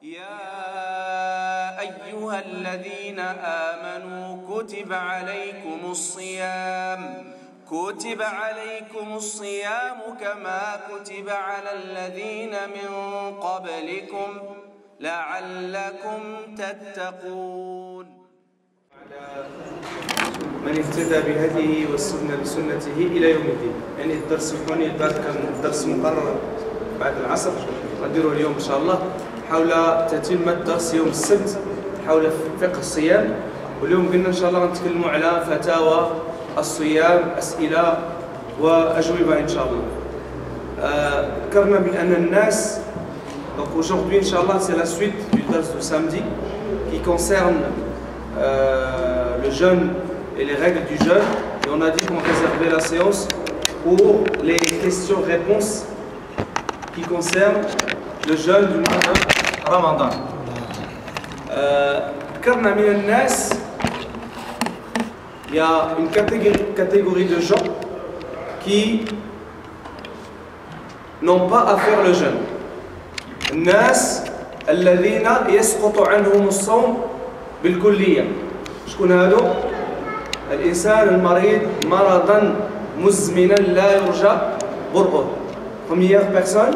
يا أيها الذين آمنوا كتب عليكم الصيام كما كتب على الذين من قبلكم لعلكم تتقون. من اهتدى بهديه والسنة بسنته إلى يوم الدين. يعني الدرس الثاني كان درس مقرر بعد العصر نديره اليوم إن شاء الله حول تتمة درس يوم السبت حول فقه الصيام. واليوم قلنا إن شاء الله نتكلموا على فتاوى الصيام، أسئلة وأجوبة إن شاء الله. ذكرنا بأن الناس donc aujourd'hui Inch'Allah c'est la suite du dars de samedi qui concerne le jeûne et les règles du jeûne, et on a dit qu'on réservait la séance pour les questions-réponses qui concernent le jeûne du mois de Ramadan. Karna min al-nas, il y a une catégorie de gens qui n'ont pas à faire le jeûne. الناس الذين يسقط عنهم الصوم بالكلية. شكون هادو؟ الإنسان المريض مرضا مزمنا لا يرجى برؤه. Première personne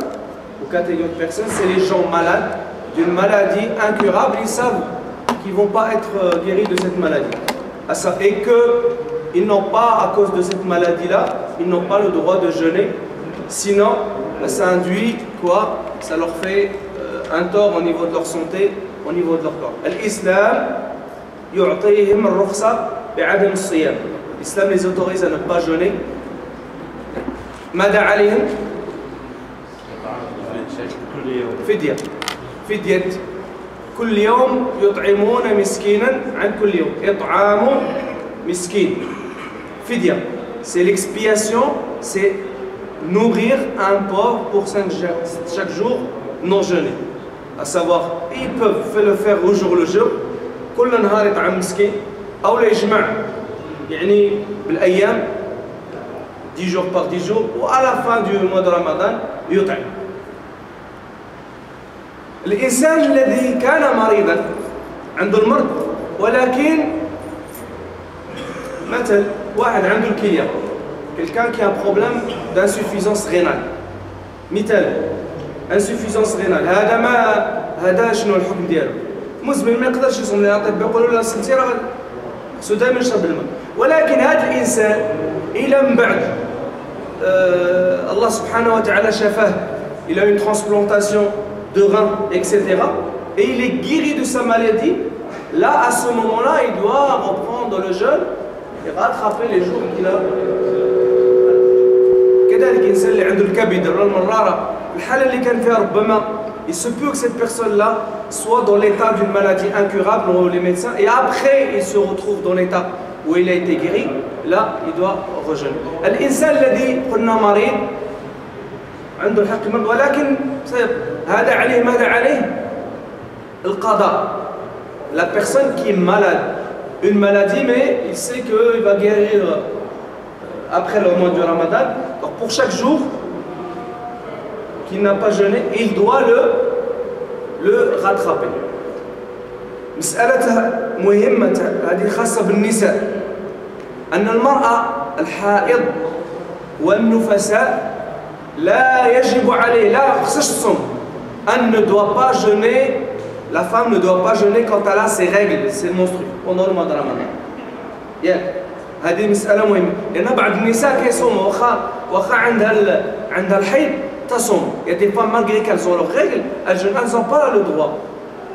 ou catégorie de personnes, c'est les gens malades d'une maladie incurable. Ils savent qu'ils ne vont pas être guéris de cette maladie. Et qu'ils n'ont pas, à cause de cette maladie-là, ils n'ont pas le droit de jeûner. Sinon, ça induit quoi? Ça leur fait un tort au niveau de leur santé, au niveau de leur corps. L'islam يعطيهم الرخصة بعدم الصيام. L'islam les autorise à ne pas jeûner. ماذا عليهم؟ فدية. فدية كل يوم يطعمون مسكينا عن كل يوم. إطعام مسكين. فدية. C'est l'expiation, c'est nourrir un pauvre pour chaque jour non jeûné. À savoir, ils peuvent le faire au jour le jour. كل نهار يطعم مسكين أو لا يجمع يعني بالأيام 10 jours par 10 jours وعلى la fin du mois de Ramadan يطعم. الإنسان الذي كان مريضا عنده المرض ولكن مثل واحد عنده الكلية quelqu'un qui a un problème d'insuffisance rénale مثال insuffisance rénale هذا شنو الحكم ديالو؟ مزمن ما يقدرش يصوم. الاطباء يقولوا له سنتي راه خصو دائما يشرب الماء. ولكن هذا الانسان الى من بعد الله سبحانه وتعالى شفاه, il a une transplantation de rein, etc. et il est guéri de sa maladie. Là, à ce moment-là, il doit reprendre le jeûne et rattraper les jours qu'il a. كذلك الانسان اللي عنده الكبد ولا المراره, الحاله اللي كان فيها ربما il se peut que cette personne-là soit dans l'état d'une maladie incurable, dont les médecins, et après il se retrouve dans l'état où il a été guéri. Là, il doit rejeûner. الإنسان الذي قلنا مريض عنده الحق المرض ولكن هذا عليه ماذا عليه؟ القضاء. La personne qui est malade, une maladie, mais il sait qu'il va guérir après le mois du Ramadan. Donc pour chaque jour qu'il n'a pas jeûné, il doit le rattraper. مسألة مهمة هذه خاصة بالنساء, أن المرأة الحائض والنفساء لا يجب عليه, لا خصهاش تصوم. Elle ne doit pas jeûner, la femme ne doit pas jeûner quand elle a ses règles, ses menstrues pendant le mois de Ramadan. هذه مسألة مهمة, لأن بعض النساء كيصوموا واخا عندها الحيض تصوم. Il y a des femmes malgré qu'elles ont leurs règles, elles n'ont pas le droit.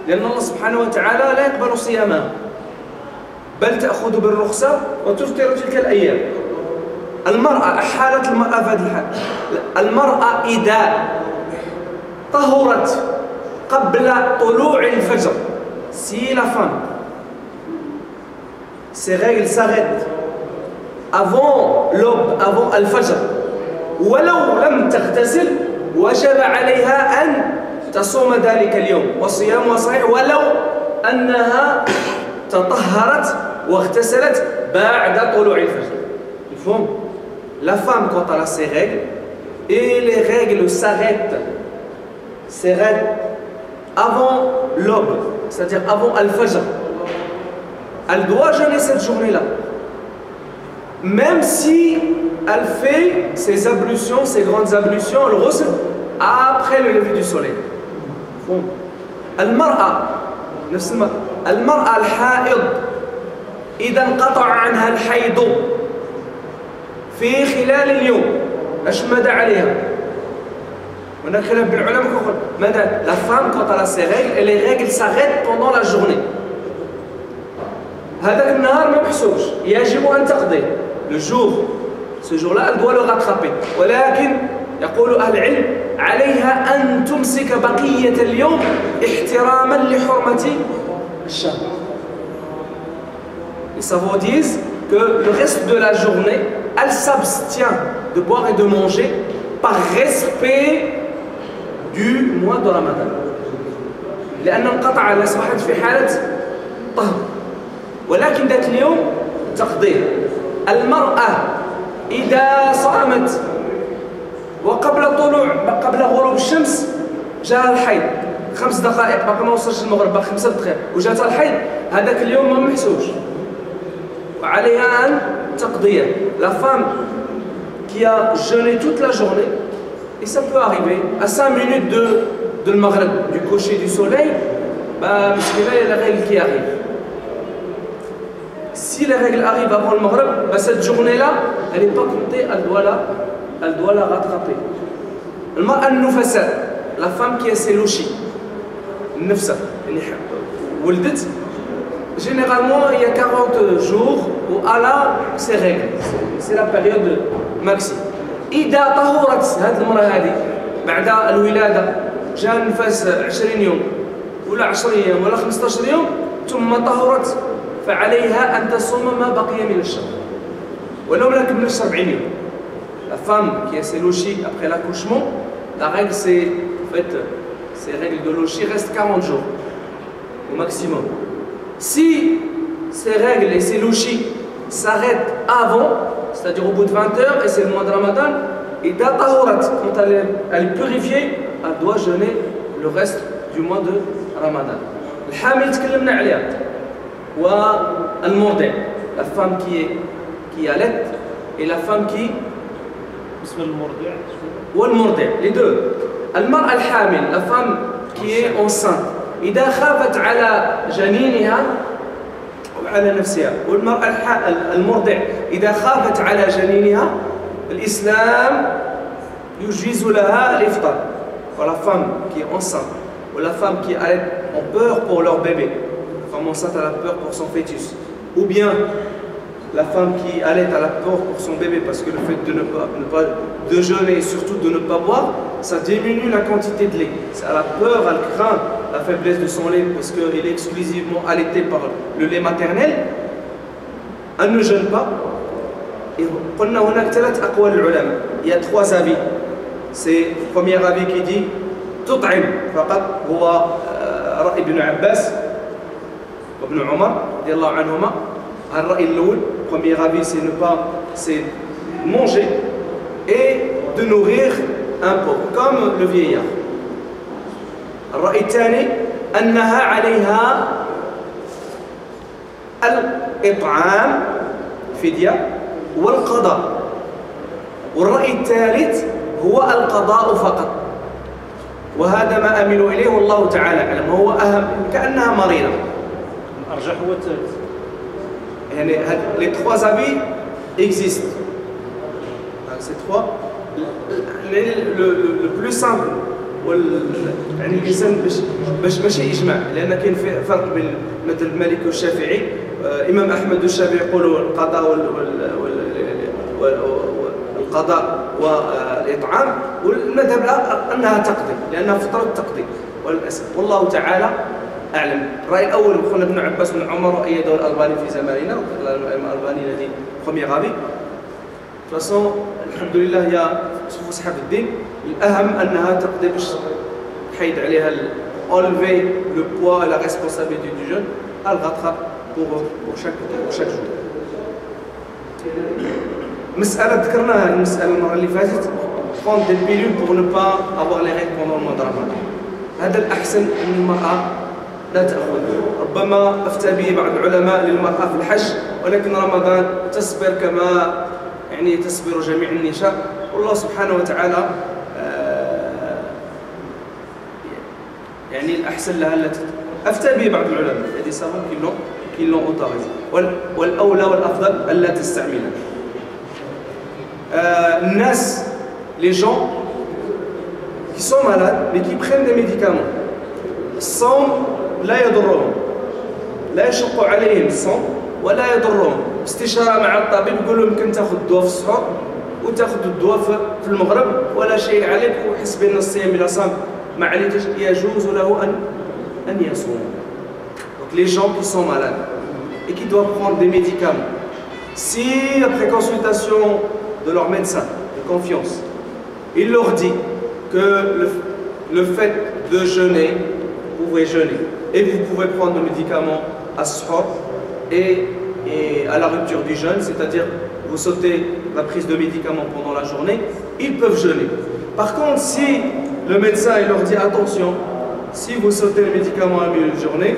لأن الله سبحانه وتعالى لا يقبل صيامها بل تأخذ بالرخصة وتفطر تلك الأيام. المرأة, حالة المرأة في هذا الحال, المرأة إذا طهرت قبل طلوع الفجر, si la femme, ses règles s'arrêtent avant l'aube, avant al-fajr, ولو لم تغتسل وجب عليها أن تصوم ذلك اليوم وصيامها صحيح ولو أنها تطهرت واغتسلت بعد طلوع الفجر. مفهوم؟ La femme, quand elle a ses règles, et les règles s'arrêtent avant l'aube, c'est-à-dire avant Al-Fajr. Elle doit jeûner cette journée-là. Même si elle fait ses ablutions, ses grandes ablutions, le ghusl, après le lever du soleil. المرأة نفس المرأة الحائض إذا انقطع عنها الحيض في خلال اليوم اش مدى عليها؟ هناك خلاف بين العلماء كيقول مدى la femme quand elle a ses règles et les règles s'arrêtent pendant la journée. هذاك النهار ما محسوبش يجب أن تقضي le jour ce jour-là elle doit le rattraper ولكن يقول أهل العلم عليها أن تمسك بقية اليوم احتراما لحرمة الشهر. Les savants disent que le reste de la journée, elle s'abstient de boire et de manger par respect du mois de Ramadan. لأن انقطع أصبحت في حالة طهر. ولكن ذات اليوم تقضيه. المرأة إذا صامت وقبل غروب الشمس جاء الحيض 5 دقائق باقي ما وصلش المغرب باقي 5 دقائق وجات الحيض هذاك اليوم ما محسوبش وعليها أن تقضيه. La femme qui a jeûné toute la journée et ça peut arriver à 5 minutes de le maghreb, du coucher du soleil, bah il y a la règle qui arrive. Si les règles arrivent avant le maghreb, bah, cette journée-là, elle n'est pas comptée, elle doit la rattraper. المرأة النفساء, la femme qui a ses louchis, النفسة, ولدت, généralement il y a 40 jours où elle a ses règles. C'est la période maxi. إذا طهرت هذه المرأة هذه بعد الولادة جاء النفاس 20 يوم ولا 10 أيام ولا 15 يوم ثم طهرت فعليها أن تصوم ما بقي من الشهر ولو لا كملش 40 يوم. La femme qui a ses louchis après l'accouchement, la règle c'est en fait ces règles de louchis restent 40 jours au maximum. Si ces règles et ces louchis s'arrêtent avant, c'est-à-dire au bout de 20 heures et c'est le mois de Ramadan, et d'atahurat, quand elle est purifiée, elle doit jeûner le reste du mois de Ramadan. الحامل تكلمنا عليها والمرضع, la femme qui allait et la femme qui والمرضع, les deux. المرأة الحامل, la femme qui est enceinte, إذا خافت على جنينها وعلى نفسها, والمرأة المرضع إذا خافت على جنينها الإسلام يجيز لها الإفطار. La femme qui est enceinte ou la femme qui a peur pour leur bébé, la femme enceinte a peur pour son fœtus, ou bien la femme qui allait à la peur pour son bébé parce que le fait de ne pas de jeûner et surtout de ne pas boire, ça diminue la quantité de lait. Elle a peur, elle craint la faiblesse de son lait parce qu'il est exclusivement allaité par le lait maternel. Elle ne jeûne pas. Et قلنا هناك 3 أقوال العلماء. Il y a 3 avis. C'est le premier avis qui dit تطعم فقط, هو رأي ابن عباس وابن عمر رضي الله عنهما. الرأي الأول, premier avis, c'est manger et de nourrir un pauvre, comme le vieillard. الرأي الثاني أنها عليها الإطعام فدية والقضاء. والرأي الثالث هو القضاء فقط, وهذا ما أميل إليه والله تعالى أعلم. هو أهم, كأنها مريضة. الأرجح هو الثالث. يعني les 3 avis existent. Ces 3, le plus simple يعني الإنسان باش ماشي إجماع, لأن كاين فرق بين مثل المالك والشافعي. إمام أحمد والشافعي يقولوا القضاء والإطعام, والمذهب أنها تقضي لأنها فطرة تقضي والأسف, والله تعالى أعلم. الرأي الأول قلنا ابن عباس بن عمر وأيده الألباني في زماننا, الألباني الذي premier avis. De toute façon, alhamdulillah, il y a أصحاب الدين, الأهم أنها تقضي باش تحيد عليها enlever le poids et la responsabilité du jeûne, elle rattrape pour chaque jour. مسألة ذكرناها المسألة المرة اللي فاتت, prendre des pilules pour ne pas avoir les règles pendant le mois de Ramadan. هذا الأحسن أن المرأة لا تأخذ. ربما أفتى به بعض العلماء للمرأة في الحج، ولكن رمضان تصبر كما يعني تصبر جميع النساء، والله سبحانه وتعالى يعني الأحسن لها التي أفتى به بعض العلماء الذي سبق qui l'ont autorisé. والأولى والأفضل ألا تستعملها. الناس les gens qui sont malades mais qui prennent des médicaments. الصوم لا يضرهم، لا يشق عليهم الصوم ولا يضرهم. استشارة مع الطبيب يقول لهم يمكن تاخذ الدواء في السحور وتاخذ الدواء في المغرب ولا شيء عليك، وحس بأن الصيام إذا صام ما عليك يجوز له أن يصوم. Donc les gens qui sont malades et qui doivent prendre des médicaments, si après consultation de leur médecin de confiance, il leur dit que le fait de jeûner, vous pouvez jeûner et vous pouvez prendre le médicament à suhoor et à la rupture du jeûne, c'est-à-dire vous sautez la prise de médicaments pendant la journée, ils peuvent jeûner. Par contre, si le médecin il leur dit attention, si vous sautez le médicament à milieu de journée,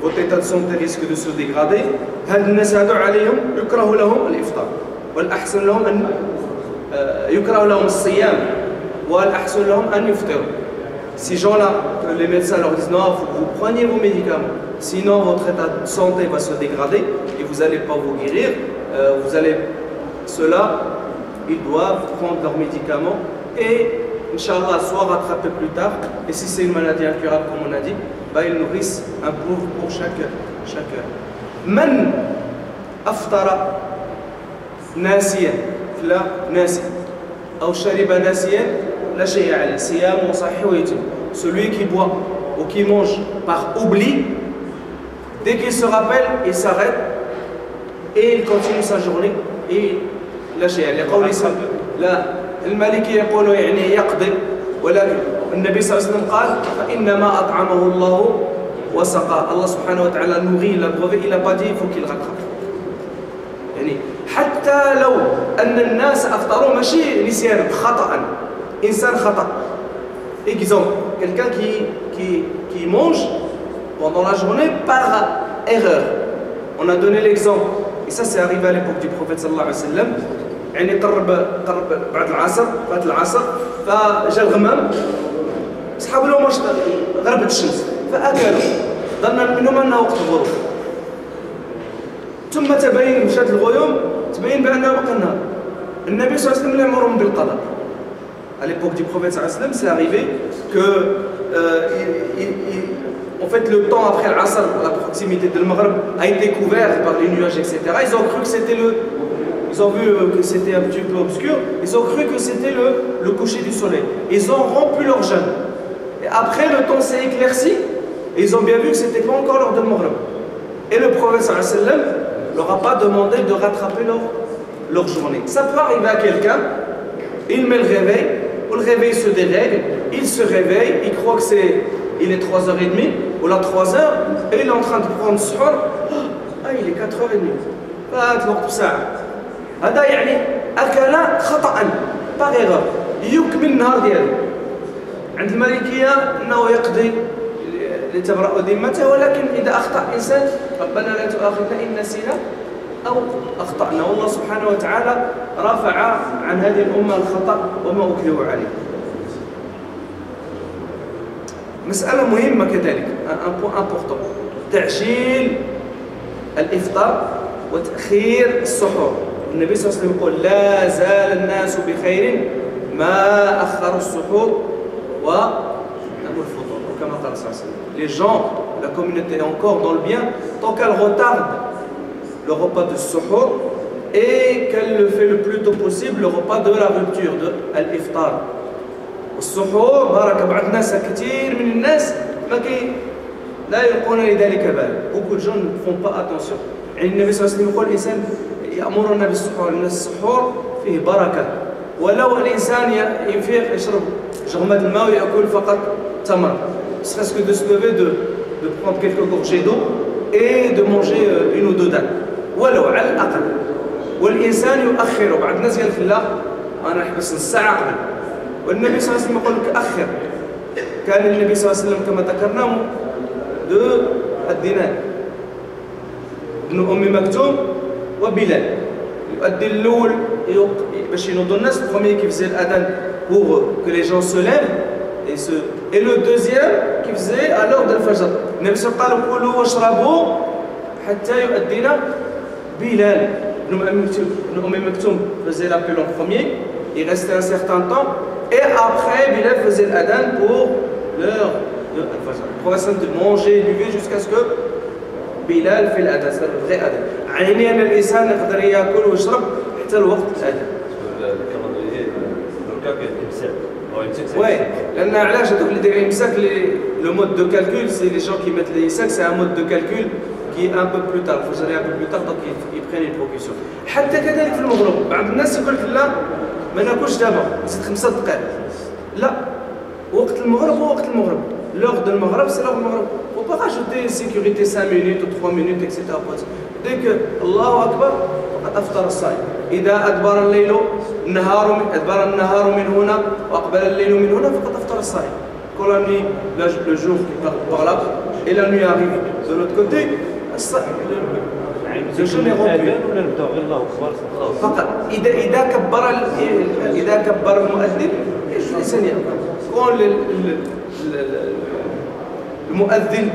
votre état de santé risque de se dégrader. هاد الناس هادو عليهم يكره لهم الإفطار، والأحسن لهم أن يكره لهم الصيام، والأحسن لهم أن يفطروا. Ces gens-là, les médecins leur disent non, vous preniez vos médicaments, sinon votre état de santé va se dégrader et vous n'allez pas vous guérir. Ceux-là, ils doivent prendre leurs médicaments et Inch'Allah, soit rattraper plus tard, et si c'est une maladie incurable comme on a dit, bah, ils nourrissent un pauvre pour chaque heure. من أفطر ناسيا لا ناسي أو شرب ناسيا لا شيء عليه صيامه صحيح ويتم. Celui qui boit ou qui mange par oubli, dès qu'il se rappelle, il s'arrête et il continue sa journée et لا شيء عليه. قولي لا المالكي يقول يعني يقضي، ولكن النبي صلى الله عليه وسلم قال فإنما أطعمه الله وسقاه. الله سبحانه وتعالى nourrit la brevet, il n'a pas dit il faut qu'il rattrape. يعني حتى لو أن الناس أفطروا ماشي نسيان خطأ، إنسان خطأ. Exemple, quelqu'un qui mange pendant la journée par erreur. On a donné l'exemple, et ça c'est arrivé à l'époque du prophète sallallahu alayhi wa sallam. يعني قرب بعد العصر، فات العصر فجا الغمام، صحاب لهم واش غربت الشمس فاكلوا، ظن منهم انه وقت الغروب، ثم تبين مشات الغيوم تبين بانه بقى النهار. النبي صلى الله عليه وسلم يامرهم بالقضاء. À l'époque du prophète sallallahu alayhi wa sallam, c'est arrivé que en fait le temps après l'Asr, la proximité de Maghreb a été couvert par les nuages, etc. Ils ont cru que c'était Ils ont vu que c'était un petit peu obscur, ils ont cru que c'était le coucher du soleil. Ils ont rompu leur jeûne. Et après, le temps s'est éclairci, et ils ont bien vu que ce n'était pas encore l'heure de Maghreb. Et le prophète sallallahu alayhi wa sallam ne leur a pas demandé de rattraper leur journée. Ça peut arriver à quelqu'un, il met le réveil, ou le réveil se dérègle, il se réveille, il croit que il est 3h30, ou là 3h, et il est en train de prendre suhoor, il est 4h30. فات الوقت ساعة. هذا يعني أكل خطأ par erreur، يكمل النهار ديالو. عند المالكية أنه يقضي لتبرأ ذمته، ولكن إذا أخطأ إنسان ربنا لا تؤاخذنا إن نسينا أو أخطأنا، والله سبحانه وتعالى رفع عن هذه الأمة الخطأ وما أكلوا عليه. مسألة مهمة كذلك، un point important، تعجيل الإفطار وتأخير السحور. النبي صلى الله عليه وسلم يقول لا زال الناس بخير ما أخروا السحور وناموا الفطور، كما قال صلى الله عليه وسلم. Les gens, la communauté est encore dans le bien tant qu'elle retarde le repas de suhoor et qu'elle le fait le plus tôt possible, le repas de la rupture de l'iftar. السحور بارك بعض الناس كثير من الناس لا يلقون لذلك بال. Beaucoup de gens ne font pas attention. يعني النبي صلى الله عليه وسلم يقول الإنسان يأمرنا بالسحور، لأن السحور فيه بركة. ولو الإنسان يفيق يشرب جرمات الماء ويأكل فقط تمر، serait-ce que de se lever, de prendre quelques gorgées d'eau et de manger une ou deux dattes، ولو على الأقل. والإنسان يؤخر. بعض الناس قال لك لا أنا نحبس نص ساعة قبل، والنبي صلى الله عليه وسلم يقول لك أخر. كان النبي صلى الله عليه وسلم كما ذكرنا de الدينار ابن أم مكتوم وبلال. يؤدي الأول باش ينوضوا الناس البروميير qui faisait l'adhan pour que les gens se lèvent et le deuxième qui faisait à l'heure de الفجر. النبي صلى الله عليه وسلم قال كلوا واشربوا حتى يؤذن بلال. ابن أم مكتوم faisait l'appel en premier, il restait un certain temps et après Bilal faisait l'adhan pour l'heure de الفجر. Le prophète de manger et buvait jusqu'à ce que بلال في الأذان. c'est le vrai أذان. يعني أن الإنسان يقدر يأكل ويشرب حتى الوقت الأذان. Ouais, لأن علاش هذوك اللي دايرين الإمساك le mode de calcul, c'est les gens qui mettent l'imsac, c'est un mode de calcul qui est un peu plus tard, il faut gérer un peu plus tard, donc ils prennent une précaution. حتى كذلك في المغرب، بعض الناس يقول لك لا ما ناكلش دابا، نزيد 5 دقائق. لا، وقت المغرب هو وقت المغرب. L'heure de المغرب c'est l'heure du maghreb. Il ne faut pas rajouter sécurité 5 minutes ou 3 minutes, etc. Dès que الله أكبر فقد أفطر الصائم. إذا أدبر الليل أدبر النهار من هنا وأقبل الليل من هنا فقد أفطر الصائم. Quand la nuit, le jour qui part par là et la nuit arrive de l'autre côté, le jeûne est rempli. فقط إذا كبر المؤذن يجوز الإنسان يأكل. Quand المؤذن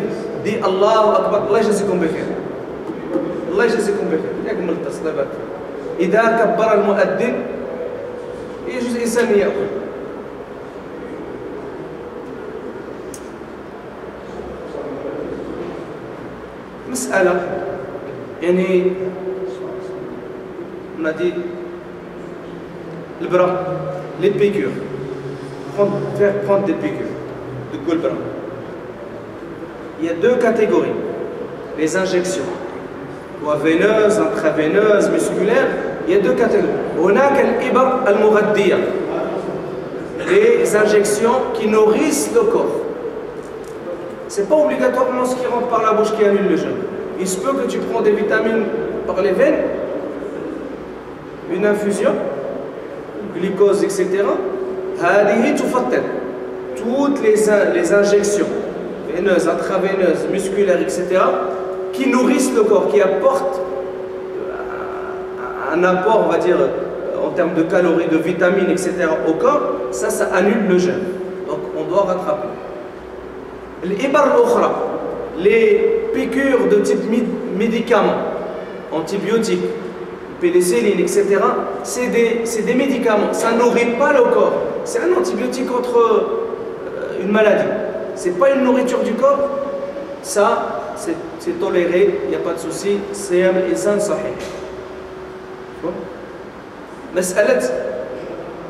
dit الله أكبر الله يجزيكم بخير الله يجزيكم بخير يكمل التصليبات. إذا كبر المؤذن يجوز الإنسان يأكل. مسألة يعني on a dit le bras, les piqûres, faire prendre des piqûres de golbra. Il y a 2 catégories, les injections, veineuses, intraveineuses, musculaires. Il y a 2 catégories. هناك الإبر المغذية, les injections qui nourrissent le corps. C'est pas obligatoirement ce qui rentre par la bouche qui annule le jeûne. Il se peut que tu prends des vitamines par les veines, une infusion, glucose, etc. هذه تفضل. Toutes les injections veineuses, intraveineuses, musculaires, etc. qui nourrissent le corps, qui apportent un apport, on va dire, en termes de calories, de vitamines, etc. au corps, ça annule le jeûne. Donc on doit rattraper. الإبر الأخرى, les piqûres de type médicaments, antibiotiques, pénicilline, etc. C'est des médicaments, ça ne nourrit pas le corps. C'est un antibiotique contre une maladie. Ce n'est pas une nourriture du corps, ça c'est toléré, il n'y a pas de souci, c'est un insan sahih. مسألة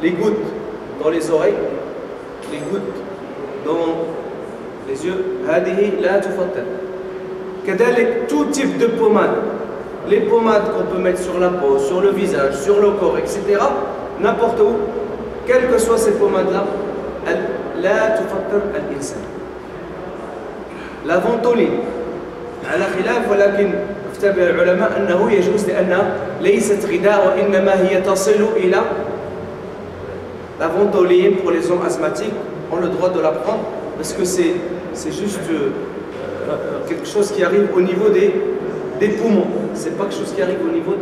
les gouttes dans les oreilles, les gouttes dans les yeux, هذه لا تفضل. كذلك tout type de pommade, les pommades qu'on peut mettre sur la peau, sur le visage, sur le corps, etc. n'importe où, quelles que soient ces pommades-là, لا تفطر الإنسان. La ventoline على خلاف, ولكن افتى العلماء أنه يجوز لأنها ليست غذاء وإنما هي تصل إلى. La ventoline pour les hommes asthmatiques ont le droit de la prendre parce que c'est juste quelque chose qui arrive au niveau des poumons. C'est pas quelque chose qui arrive au niveau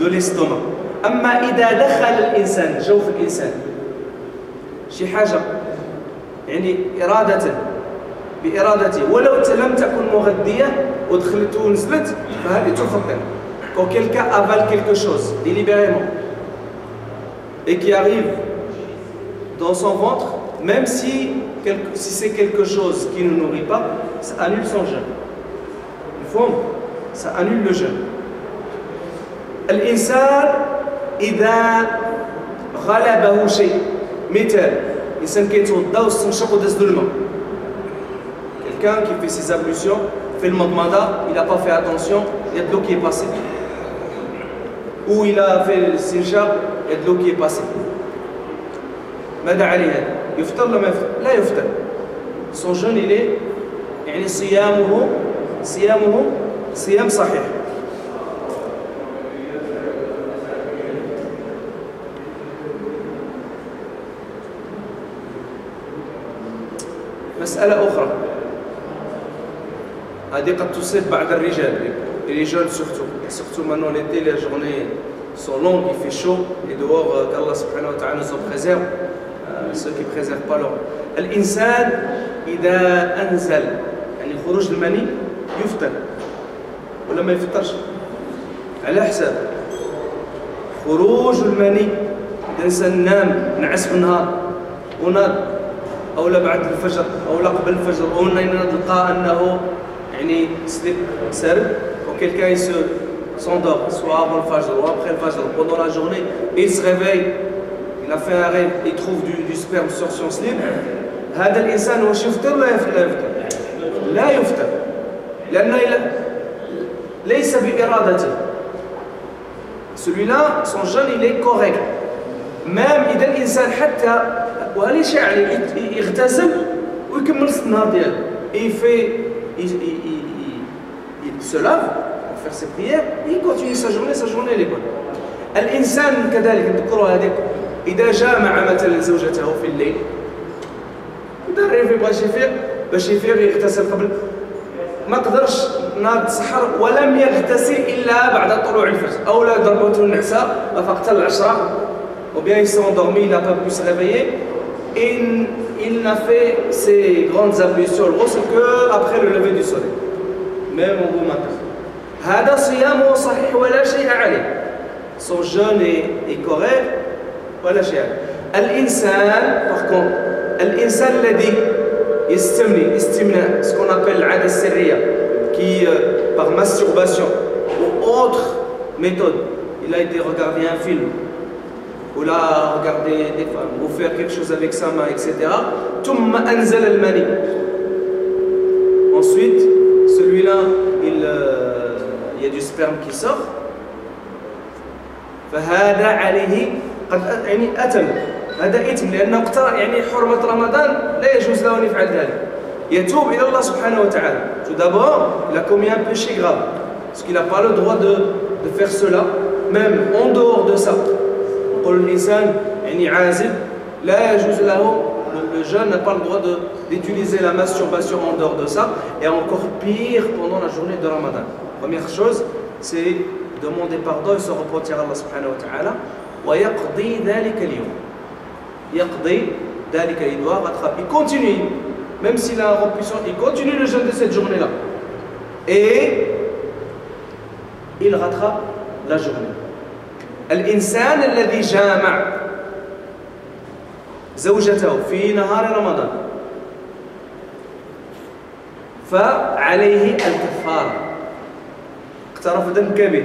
de l'estomac. أما إذا دخل الإنسان جوف الإنسان شي حاجة يعني بإرادته ولو لم تكن مغذية ودخلت ونزلت فهذه تفضل. Quand quelqu'un avale quelque chose délibérément et qui arrive dans son ventre, même si c'est quelque chose qui ne nourrit pas, ça annule son jeûne. Ça annule le jeûne. الإنسان إذا غلبه شيء, مثال الإنسان كيتوضا واستنشق وداز الماء. Quelqu'un qui fait ses ablutions, fait le madmada, il n'a pas fait attention, il y a de l'eau qui est passée. Ou il a fait le sinjar, il y a de l'eau qui est passée. ماذا عليه هذا؟ يفطر ولا ما يفطر؟ لا يفطر. Son jeûne il est يعني صيامه صيام صحيح. مسألة أخرى هذه قد تصيب بعض الرجال et les jeunes surtout maintenant l'été les journées sont longues, il fait chaud et dehors qu'Allah subhanahu wa ta'ala nous en préserve ceux qui ne préservent pas leur الإنسان إذا أنزل يعني خروج المني يفطر ولا ما يفطرش على حساب خروج المني الإنسان نام نعس في النهار وناض أو لا بعد الفجر أو لا قبل الفجر أو نلقى أنه يعني سليب سرب ou quelqu'un il s'endort soit avant le fajr ou après le fajr pendant la journée il se réveille il a fait un rêve il trouve du sperme sur son slip هذا الإنسان واش يفطر لا يفطر لا يفطر لأنه ليس بإرادته celui-là son jeûne il est correct même إذا الإنسان حتى وهذا شيء عليه يغتسل ويكمل النهار ديالو il fait il se lave pour faire ses prières et il continue sa journée elle est bonne الإنسان كذلك نذكروا هذه إذا جامع مثلا زوجته في الليل يدري في بغى باش يفيق يغتسل قبل ما قدرش ناض السحر ولم يغتسل إلا بعد طلوع الفجر أو لا ضربته النعسة ما فقط العشرة ou bien il s'est endormi, il n'a pas pu se réveiller et il n'a fait ses grandes ablutions qu'après le lever du soleil même au bon matin هذا صيامه صحيح ولا شيء عليه son jeûne est correct ولا شيء عليه الإنسان par contre الإنسان الذي يستمني استمناء ce qu'on appelle العادة السرية qui par masturbation ou autre méthode il a été regarder un film ou là regarder des femmes ou faire quelque chose avec sa main etc ثم أنزل المني ensuite celui-là il y a du sperme qui sort فهذا عليه قد يعني أثم هذا إثم لأنه اقترن يعني حرمة رمضان لا يجوز له أن يفعل ذلك يتوب إلى الله سبحانه وتعالى tout d'abord il a commis un péché grave parce qu'il n'a pas le droit de faire cela même en dehors de ça يقول الإنسان يعني عازب لا يجوز له le jeune n'a pas le droit d'utiliser la masturbation en dehors de ça et encore pire pendant la journée de Ramadan première chose c'est demander pardon et se repentir à Allah subhanahu wa ta'ala ويقضي ذلك اليوم يقضي ذلك il doit rattraper il continue même s'il a un repoussant il continue le jeûne de cette journée là et il rattrape la journée الإنسان الذي جامع زوجته في نهار رمضان فعليه الكفارة اقترف ذنب كبير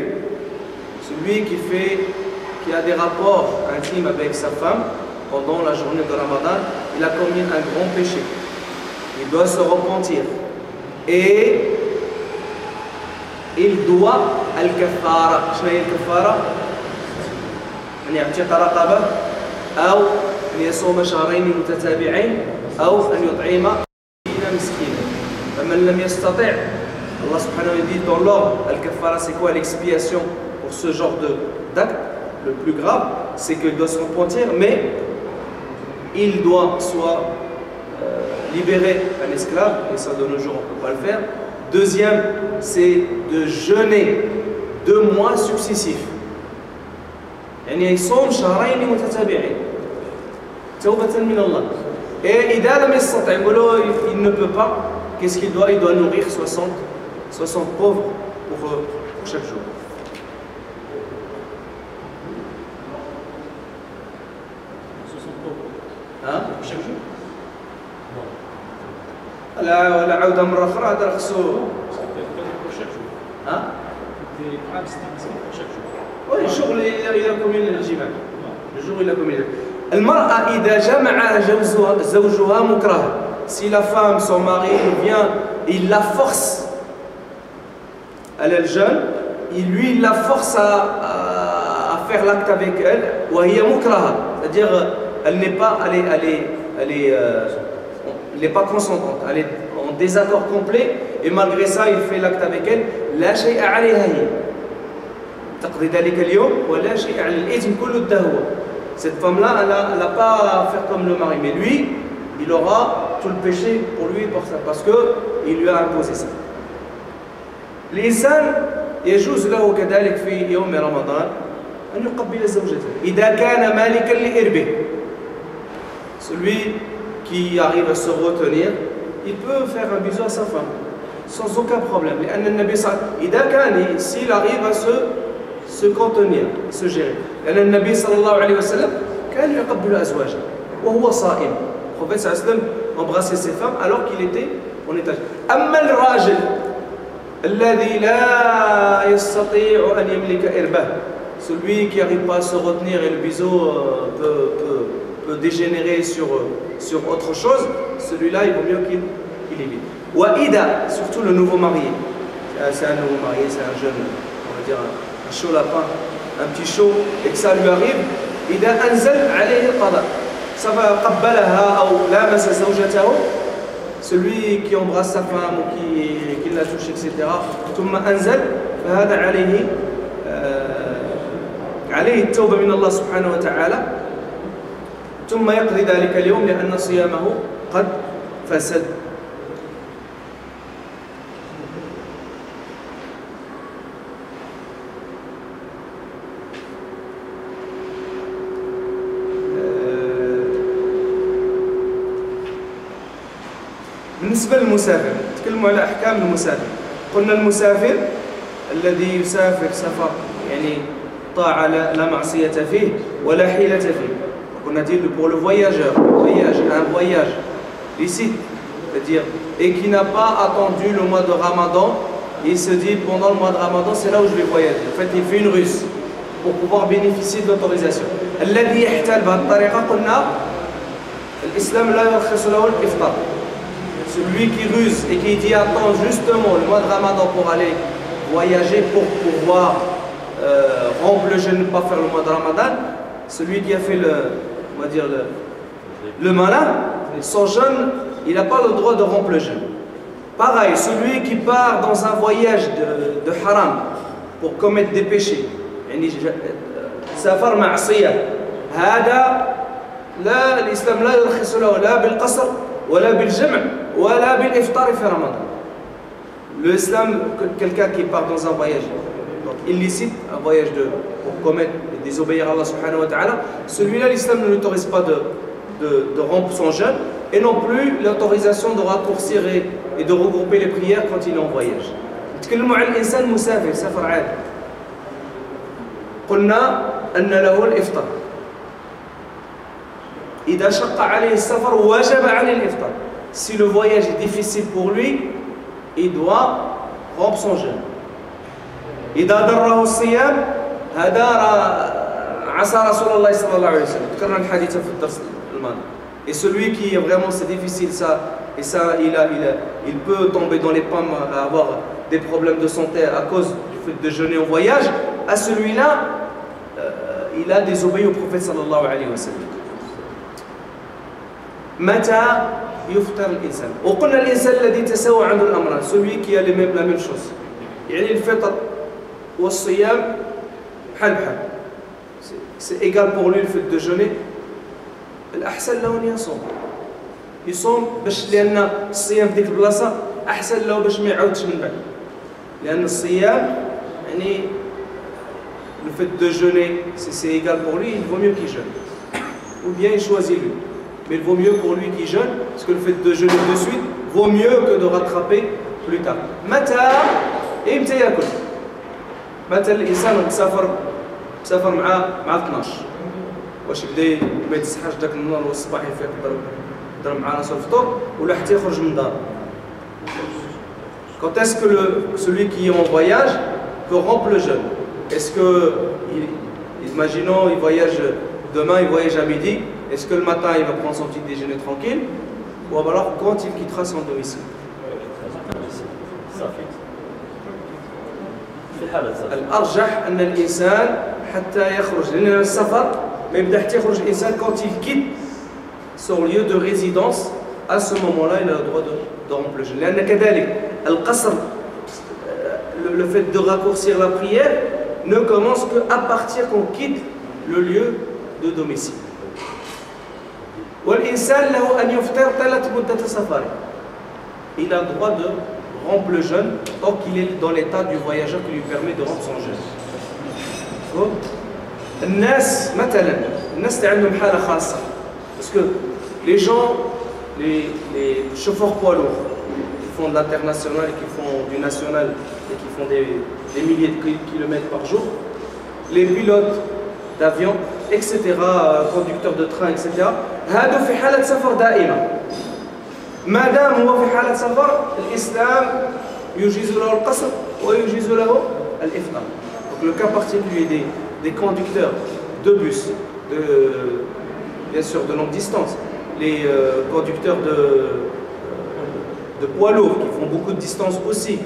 celui qui a des rapports intimes avec sa femme pendant la journée de Ramadan il a commis un grand péché il doit se repentir et il doit الكفارة شنو هي الكفارة؟ أن يعتق رقبة أو أن يصوم شهرين متتابعين أو أن يطعم مسكينا فمن لم يستطع Allah subhanahu wa ta'ala dit dans l'ordre al-kafara c'est quoi l'expiation pour ce genre d'acte le plus grave c'est qu'il doit se repentir mais il doit soit libérer un esclave et ça de nos jours on ne peut pas le faire deuxième c'est de jeûner 2 mois successifs يعني يصوم شهرين متتابعين توبة من الله et إذا لم يستطع يقولوا il ne peut pas qu'est-ce qu'il doit il doit nourrir 60 pauvres pour chaque jour 60 pauvres hein chaque jour لا عودة مرة أخرى هذا خصو chaque jour hein chaque jour oui الشغل إذا كمل الجماع الجوع إذا كمل المرأة إذا جمع زوجها مكره si la femme son mari vient il la force elle est jeune il la force à faire l'acte avec elle وهي مكرهة c'est-à-dire elle n'est pas pas consentante elle est en désaccord complet et malgré ça il fait l'acte avec elle لا شيء عليها هي تقضي ذلك اليوم ولا شيء على الإثم كله ده هو cette femme là elle n'a pas à faire comme le mari mais lui il aura tout le péché pour lui pour ça parce que il lui a imposé ça الإنسان يجوز له كذلك في يوم رمضان أن يقبل زوجته إذا كان مالكا لإربه. Celui qui arrive à se retenir, il peut faire un bisou à sa femme sans aucun problème. لأن النبي صلى الله عليه وسلم إذا كان s'il arrive à se contenir, se gérer. لأن النبي صلى الله عليه وسلم كان يقبل أزواجه وهو صائم. Le prophète صلى الله عليه وسلم embrassait ses femmes alors qu'il était en état. أما الراجل الذي لا يستطيع أن يملك إربه, celui qui n'arrive pas à se retenir et le bisou peut dégénérer sur autre chose, celui-là il vaut mieux qu'il évite. Wa'ida, surtout le nouveau marié, c'est un nouveau marié, c'est un jeune, on va dire un chaud lapin, un petit chaud, et que ça lui arrive, إذا أنزل عليه القضاء سواء قبلها أو لامس زوجته, celui qui embrasse sa femme ou qui la touche, etc. ثم أنزل فهذا عليه التوبة من الله سبحانه وتعالى, ثم يقضي ذلك اليوم لأن صيامه قد فسد. بالنسبة للمسافر نتكلموا على أحكام المسافر. قلنا المسافر الذي يسافر سفر يعني طاعة لا معصية فيه ولا حيلة فيه. قلنا pour le voyageur, un voyage licite, c'est-à-dire et qui n'a pas attendu le mois de Ramadan, il se dit pendant le mois de Ramadan c'est là où je vais voyager. En fait il fait une ruse pour pouvoir bénéficier de l'autorisation. الذي يحتال بهذه الطريقة قلنا الإسلام لا يرخص له الإفطار. Celui qui ruse et qui dit attends justement le mois de Ramadan pour aller voyager, pour pouvoir rompre le jeûne, ne pas faire le mois de Ramadan, celui qui a fait on va dire le malin, son jeûne, il n'a pas le droit de rompre le jeûne. Pareil, celui qui part dans un voyage de haram pour commettre des péchés, safar ma'asiyah, هذا لا الإسلام لا يرخص له لا بالقصر ولا بالجمع ولا بالإفطار في رمضان. L'islam, quelqu'un qui part dans un voyage donc illicite, un voyage pour commettre et désobéir à Allah subhanahu wa ta'ala, celui-là l'islam ne l'autorise pas de rompre son jeûne et non plus l'autorisation de raccourcir et de regrouper les prières quand il est en voyage. نتكلموا على الإنسان مسافر سفر عادي. قلنا أن له الإفطار. إذا شق عليه السفر وجب عليه الإفطار. Si le voyage est difficile pour lui, il doit rompre son jeûne. إذا ضره الصيام هذا عصى رسول الله صلى الله عليه وسلم. ذكرنا الحديث في الدرس الماضي. Et celui qui vraiment c'est difficile ça et ça il peut tomber dans les pommes, avoir des problèmes de santé à cause du fait de jeûner au voyage, à celui-là il a désobéi au prophète sallallahu alayhi wa sallam. متى يفطر الإنسان؟ وقلنا الإنسان الذي تساوى عنده الأمران, celui qui a la même chose. يعني الفطر والصيام بحال بحال. C'est égal pour lui le fait de jeûner. الأحسن له أن يصوم باش لأن الصيام في ديك البلاصة أحسن له باش ما يعاودش من بعد. لأن الصيام يعني le fait de jeûner c'est égal pour lui, il vaut mieux qu'il jeûne. Ou bien il choisit lui. Mais il vaut mieux pour lui qu'il jeûne, parce que le fait de jeûner de suite vaut mieux que de rattraper plus tard. متى إمتى يأكل؟ متى الإنسان مسافر مع 12 واش يبدا ما يتصحاش داك النهار والصباح يفيق يضرب مع راسو الفطور ولا حتى يخرج من الدار. Quand est-ce que celui qui est en voyage peut rompre le jeûne? Est-ce que, imaginons, il voyage demain, il voyage à midi, est-ce que le matin il va prendre son petit déjeuner tranquille, ou alors quand il quittera son domicile? الأرجح أن الإنسان حتى يخرج لأن السفر ما يبدأ حتى يخرج الإنسان quand il quitte son lieu de résidence, à ce moment-là il a le droit de rompre le jeûne. لأن كذلك القصر, le fait de raccourcir la prière ne commence qu'à partir qu'on quitte le lieu de domicile. والإنسان له أن يفطر طيلة مدة سفره. Il a le droit de rompt le jeûne tant qu'il est dans l'état du voyageur qui lui permet de rompre son jeûne. الناس مثلا الناس اللي عندهم حالة خاصة parce que les gens les chauffeurs poids lourds qui font de l'international et qui font du national et qui font des milliers de kilomètres par jour, les pilotes d'avion, etc., conducteurs de train, etc. هادو في حالة سفر دائمة. ما دام هو في حالة سفر الإسلام يجيز له القصر ويجيز له الإفطار. Donc le cas particulier des conducteurs de bus, bien sûr de longue distance, les conducteurs de poids lourds qui font beaucoup de distance aussi,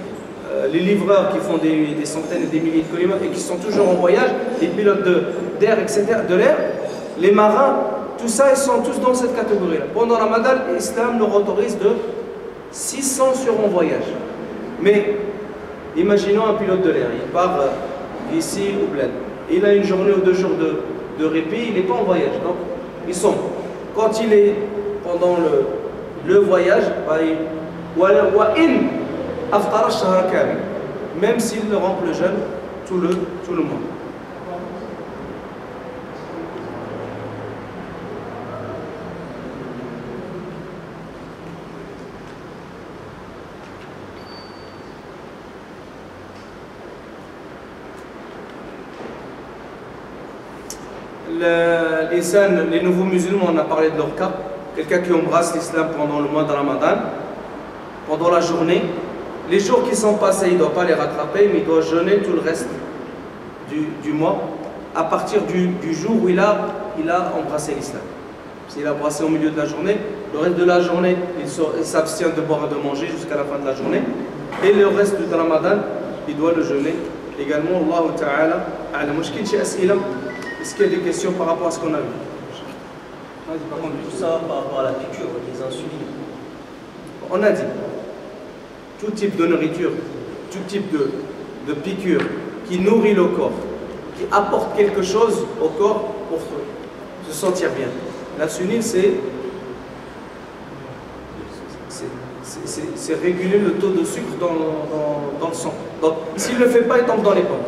les livreurs qui font des centaines et des milliers de kilomètres et qui sont toujours en voyage, les pilotes d'air, etc., de l'air, les marins, tout ça, ils sont tous dans cette catégorie-là. Pendant Ramadan, l'islam leur autorise de 600 sur en voyage. Mais imaginons un pilote de l'air, il part ici au bled. Il a une journée ou 2 jours de répit, il n'est pas en voyage. Donc, ils sont, quand il est pendant le voyage, même s'il ne rompt le jeûne tout le mois. Les nouveaux musulmans, on a parlé de leur cas, quelqu'un qui embrasse l'islam pendant le mois de Ramadan, pendant la journée, les jours qui sont passés, il ne doit pas les rattraper, mais il doit jeûner tout le reste du mois, à partir du jour où il a embrassé l'islam. S'il a embrassé au milieu de la journée, le reste de la journée, il s'abstient de boire et de manger jusqu'à la fin de la journée, et le reste du Ramadan, il doit le jeûner également. Allah Ta'ala, est-ce qu'il y a des questions par rapport à ce qu'on a vu? Par contre, tout ça par rapport à la piqûre, les insulines. On a dit, tout type de nourriture, tout type de piqûre qui nourrit le corps, qui apporte quelque chose au corps pour se sentir bien. L'insuline, c'est réguler le taux de sucre dans le sang. Donc, s'il ne le fait pas, il tombe dans les pommes.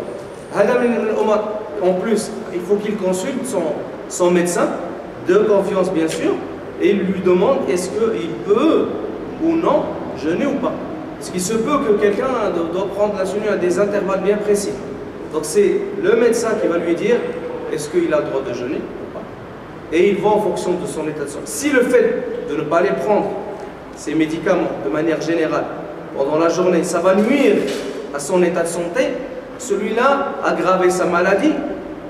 En plus, il faut qu'il consulte son médecin, de confiance bien sûr, et il lui demande est-ce qu'il peut ou non jeûner ou pas. Parce qu'il se peut que quelqu'un doit prendre l'insuline à des intervalles bien précis. Donc c'est le médecin qui va lui dire est-ce qu'il a le droit de jeûner ou pas. Et il va en fonction de son état de santé. Si le fait de ne pas les prendre, ces médicaments, de manière générale, pendant la journée, ça va nuire à son état de santé, celui-là, aggravé sa maladie,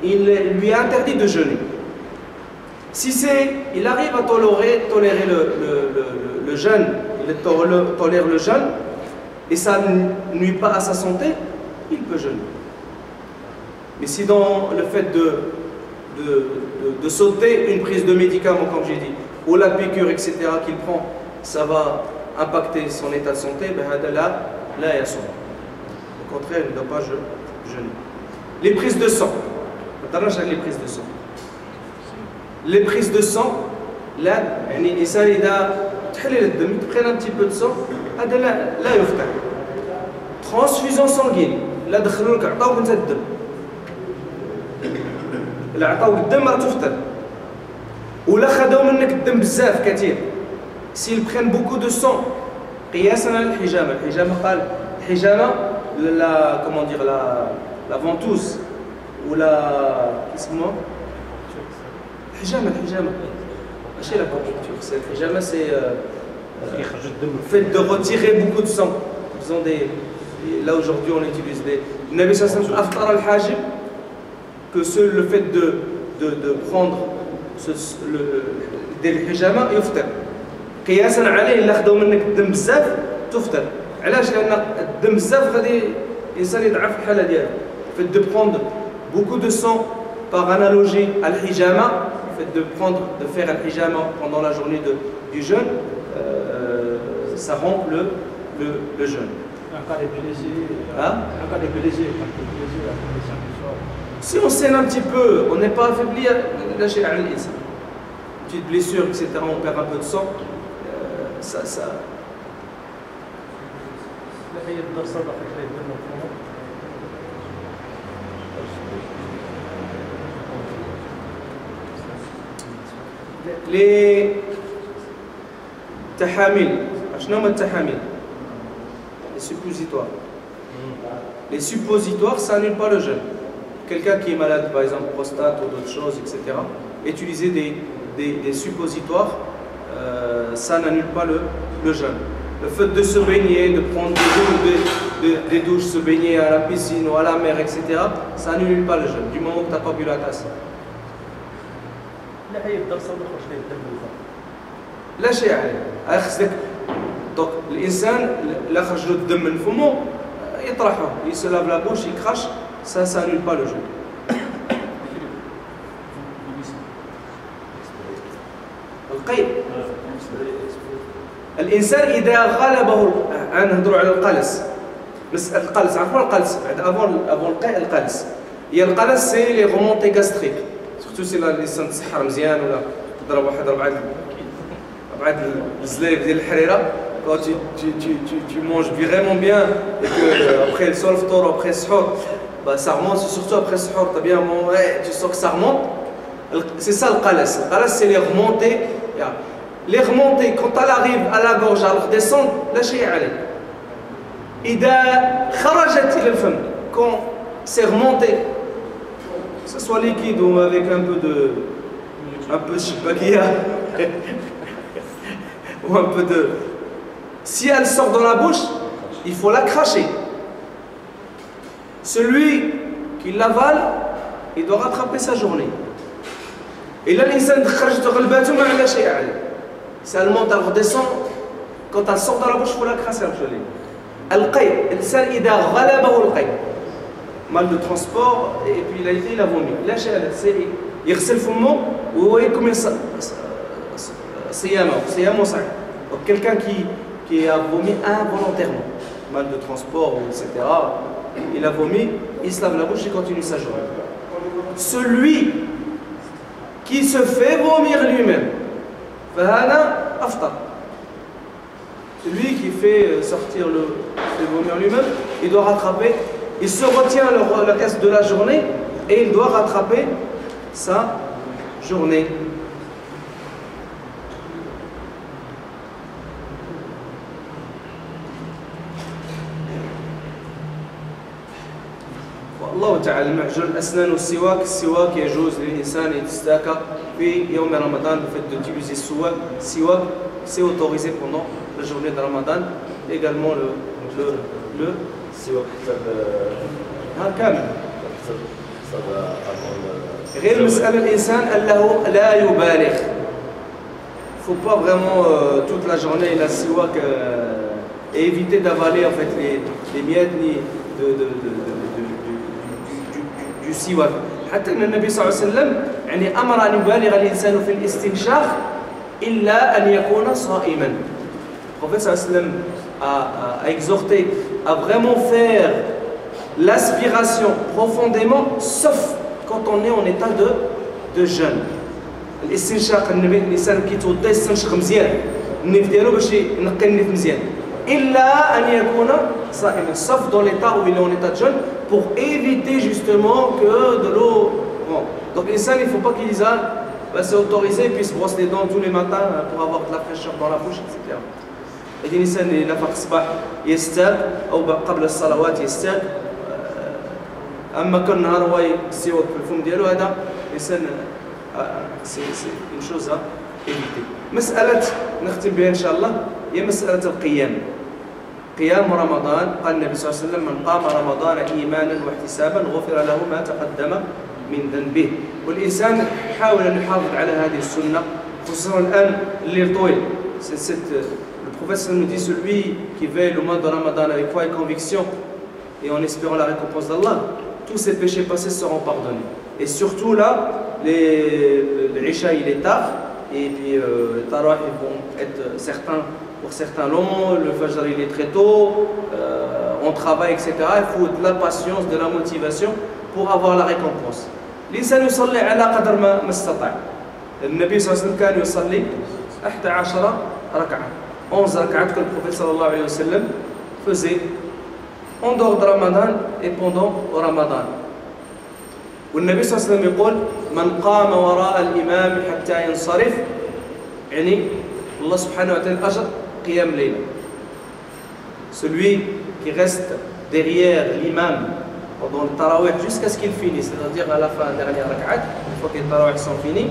il lui est interdit de jeûner. Si il arrive à tolérer le jeûne, il tolère le jeûne, et ça ne nuit pas à sa santé, il peut jeûner. Mais si dans le fait de sauter une prise de médicaments, comme j'ai dit, ou la piqûre, etc., qu'il prend, ça va impacter son état de santé, ben là, il y a son. Au contraire, il ne doit pas jeûner. Les prises de sang. Les prises de sang. Les prises de sang, là, الإنسان إذا تحلل الدم تبقى un petit peu de sang, هذا لا يفتح. Transfusion sanguine. لا دخلوا لك عطاوك انت الدم. لا عطاوك الدم راه تفتح. ولا خداو منك الدم بزاف كثير. S'ils prennent beaucoup de sang, قياسا على الحجامة. الحجامة قال الحجامة comment dire la ventouse ou qu'est-ce الحجامة ماشي la couverture, c'est الحجامة, c'est le fait de retirer beaucoup de sang. Là aujourd'hui on utilise des Nabi sallallahu alayhi wa sallam aftar al-hajib, que le fait de prendre الحجامة يفتر قياسا عليه الا خداو منك الدم بزاف تفتر. علاش؟ لان الدم بزاف غادي الانسان يضعف في الحاله ديالو. Le fait de prendre beaucoup de sang par analogie à l'hijama, le fait de faire al-hijama pendant la journée du jeûne, ça rompt le jeûne. Un cas d'épilepsie, Hein? un cas d'épilepsie, la condition du soir. Si on saigne un petit peu, on n'est pas affaibli, lâcher à l'insan. Petite blessure, etc., on perd un peu de sang, ça. هي الدرس هذا فكرة منه les tahamil. شنو هما التحاميل؟ Les suppositoires. Les suppositoires, ça annule pas le jeûne. Quelqu'un qui est malade, par exemple prostate ou d'autres choses, etc., utiliser des suppositoires, ça n'annule pas le jeûne. Le fait de se baigner, de prendre des douches, se baigner à la piscine ou à la mer, etc., ça n'annule pas le jeûne, du moment que tu n'as pas bu la tasse. لا هي الدرس هذا خرج فيه الدم لا شيء عليه. خصك دونك الانسان لا خرج له الدم من فمه يطرحه، يسلاب لا بوش، يكرش، ça n'annule pas le jeûne. القيء الانسان اذا غلبه، نهضروا على القلس، مساله القلس، عرفوا القلس بعد افون القيء. القلس هي القلس سي لي غومونتي غاستريك، سورتو سي الانسان تسحر مزيان ولا تضرب واحد ربعه الزلايف ديال الحريره، quand tu manges vraiment bien et que après le sol ftor, après le sahur, bah ça remonte, surtout après le sahur, tu as bien mangé, tu sens que ça remonte. C'est ça le qalas. Le qalas c'est les remontées. Les remontées, quand elle arrive à la gorge, à redescendre, لا شيء عليه. إذا خرجت إلى الفم, quand c'est remonté, que ce soit liquide ou avec un peu de shibakia ou un peu de... Si elle sort dans la bouche, il faut la cracher. Celui qui l'avale, il doit rattraper sa journée. Et là, l'insan خرجت غلباته ما عندها شيء عليه. Si elle monte, elle redescend. Quand elle sort dans la bouche, il faut la cracher. القيء الإنسان إذا غلبه القيء, mal de transport et puis il a vomi. لا شيء عليه. يغسل فمه وهو يكمل صيامه صحيح. Donc quelqu'un qui a vomi involontairement, mal de transport, etc., il a vomi, il se lave la bouche et continue sa journée. Celui qui se fait vomir lui-même, celui qui fait sortir le vomir lui-même, il doit rattraper, il se retient le reste de la journée et il doit rattraper sa journée. الله تعالى معجون الأسنان والسواك. السواك يجوز للإنسان يتستاكى في يوم رمضان. Le fait d'utiliser السواك c'est autorisé pendant la journée de Ramadan. Également le السواك كامل. غير مسألة الإنسان أنه لا يبالغ. Il ne faut pas vraiment toute la journée il a siwak et éviter d'avaler en fait les miettes du siwak. حتى أن النبي صلى الله عليه وسلم يعني أمر أن يبالغ الإنسان في الاستنشاق إلا أن يكون صائما. Le prophète صلى الله عليه وسلم a exhorté à vraiment faire l'aspiration profondément, sauf quand on est en état de jeûne. الاستنشاق الإنسان كي يتوضا يستنشق مزيان النيف ديالو باش ينقي النيف مزيان إلا أن يكون صائما, sauf dans l'état où il est en état de jeûne pour éviter justement que de l'eau. Bon. Donc l'insan il ne faut pas qu'il dise c'est autorisé puis il se brosse les dents tous les matins pour avoir de la fraîcheur dans la bouche, etc. Et l'insan il a fait الصباح يستاك أو قبل الصلوات يستاك. أما كل نهار هو يسيوك في الفم ديالو هذا الإنسان c'est une chose à éviter. مسألة نختم بها إن شاء الله هي مسألة القيام. قيام رمضان قال النبي صلى الله عليه وسلم من قام رمضان إيمانا واحتسابا غفر له ما تقدم من ذنبه. والإنسان يحاول أن يحافظ على هذه السنة خصوصا الآن الليل طويل. Le prophète nous dit celui qui veille le mois de Ramadan avec foi et conviction et en espérant la récompense d'Allah, tous ses péchés passés seront pardonnés. Et surtout là, l'Isha il est tard, et puis les Tarawih vont être pour certains longs, le Fajr il est très tôt, on travaille, etc. Il faut de la patience, de la motivation pour avoir la récompense. الإنسان يصلي على قدر ما استطاع. النبي صلى الله عليه وسلم كان يصلي 11 ركعة. 11 ركعات que le prophète صلى الله عليه وسلم faisait en dehors de Ramadan et pendant Ramadan. والنبي صلى الله عليه وسلم يقول من قام وراء الإمام حتى ينصرف يعني الله سبحانه وتعالى أجر قيام ليلة. Celui qui reste derrière l'imam pendant le tarawih jusqu'à ce qu'il finisse, c'est-à-dire à la fin de la dernière rak'at, une fois que les tarawih sont finis,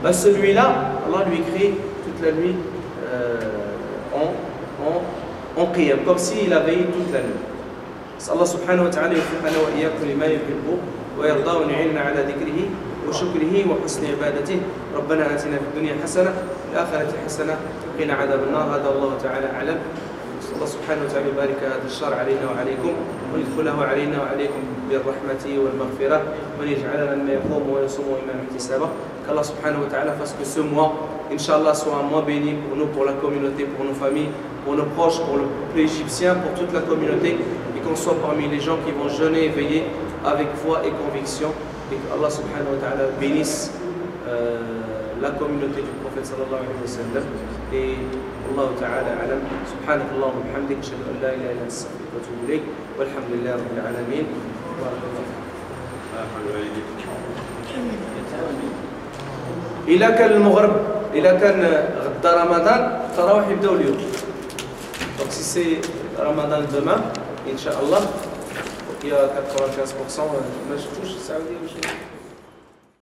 ben celui-là, Allah lui écrit toute la nuit en qiyam, comme s'il a veillé toute la nuit. Allah subhanahu wa ta'ala يوفقنا وإياكم لما يحب ويرضى ويعيننا على ذكره وشكره وحسن عبادته. ربنا آتنا في الدنيا حسنة وفي الآخرة حسنة وقنا عذاب النار. هذا الله تعالى أعلم. الله سبحانه وتعالى يبارك هذا الشهر علينا وعليكم ويدخله علينا وعليكم بالرحمة والمغفرة وأن يجعلنا مما يقوم ويصوم وإمام احتسابه. Qu'Allah subhanahu wa ta'ala fasse que ce mois, Inch'Allah, soit un mois béni pour nous, pour la communauté, pour nos familles, pour nos proches, pour le peuple égyptien, pour toute la communauté, et qu'on soit parmi les gens qui vont jeûner et veiller avec foi et conviction, et qu'Allah subhanahu wa ta'ala bénisse la communauté du prophète sallallahu alayhi wa sallam. Et Allah ta'ala alam, subhanak Allahumma bihamdik, ashhadu an la ilaha illa anta astaghfiruka wa atubu ilayk, walhamdulillahi rabbil alamin. إذا كان المغرب إذا كان غدا رمضان التراويح يبداو اليوم. Donc si c'est Ramadan demain, Inch'Allah, il y a 95%, ما شفتوش السعودية ولا شيء.